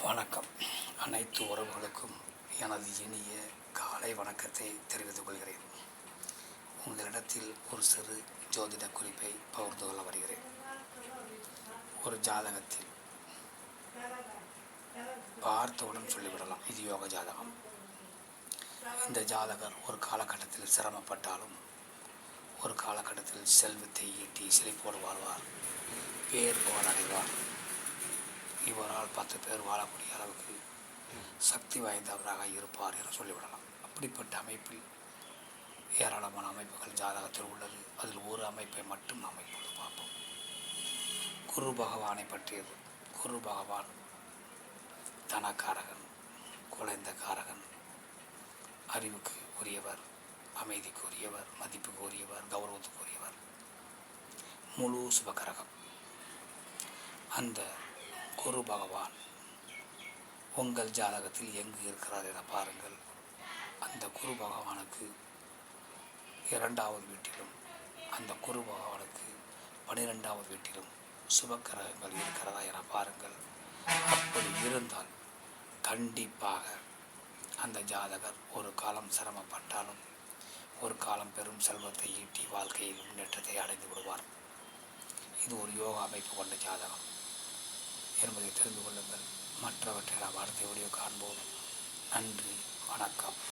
வணக்கம். அனைத்து உறவுகளுக்கும் எனது இனிய காலை வணக்கத்தை தெரிவித்துக் கொள்கிறேன். உங்களிடத்தில் ஒரு சிறு ஜோதிட குறிப்பை பகிர்ந்து கொள்ள வருகிறேன். ஒரு ஜாதகத்தில் பார்த்தவுடன் சொல்லிவிடலாம், இது யோக ஜாதகம். இந்த ஜாதகர் ஒரு காலகட்டத்தில் சிரமப்பட்டாலும் ஒரு காலகட்டத்தில் செல்வத்தை ஈட்டி செழிப்போடு வாழ்வார், பேர் புகழ் அடைவார். இவரால் 10 பேர் வாழக்கூடிய அளவுக்கு சக்தி வாய்ந்தவராக இருப்பார் என சொல்லிவிடலாம். அப்படிப்பட்ட அமைப்பில் ஏராளமான அமைப்புகள் ஜாதகத்தில் உள்ளது. அதில் ஒரு அமைப்பை மட்டும் நாம் இப்பொழுது பார்ப்போம். குரு பகவானை பற்றியது. குரு பகவான் தனக்காரகன், குழந்தை காரகன், அறிவுக்கு உரியவர், அமைதிக்கு உரியவர், மதிப்புக்கு உரியவர், கௌரவத்துக்கு உரியவர், முழு சுபகரகம். அந்த குரு பகவான் உங்கள் ஜாதகத்தில் எங்கு இருக்கிறார் என பாருங்கள். அந்த குரு பகவானுக்கு 2வது வீட்டிலும் அந்த குரு பகவானுக்கு 12வது வீட்டிலும் சுபக்கிரகங்கள் இருக்கிறதா என பாருங்கள். அப்படி இருந்தால் கண்டிப்பாக அந்த ஜாதகர் ஒரு காலம் சிரமப்பட்டாலும் ஒரு காலம் பெரும் செல்வத்தை ஈட்டி வாழ்க்கையில் முன்னேற்றத்தை அடைந்து விடுவார். இது ஒரு யோகா அமைப்பு கொண்ட ஜாதகம் என்பதை தெரிந்து கொள்ளுங்கள். மற்றவற்றை நாம் அடுத்த வீடியோ காண்போம். நன்றி, வணக்கம்.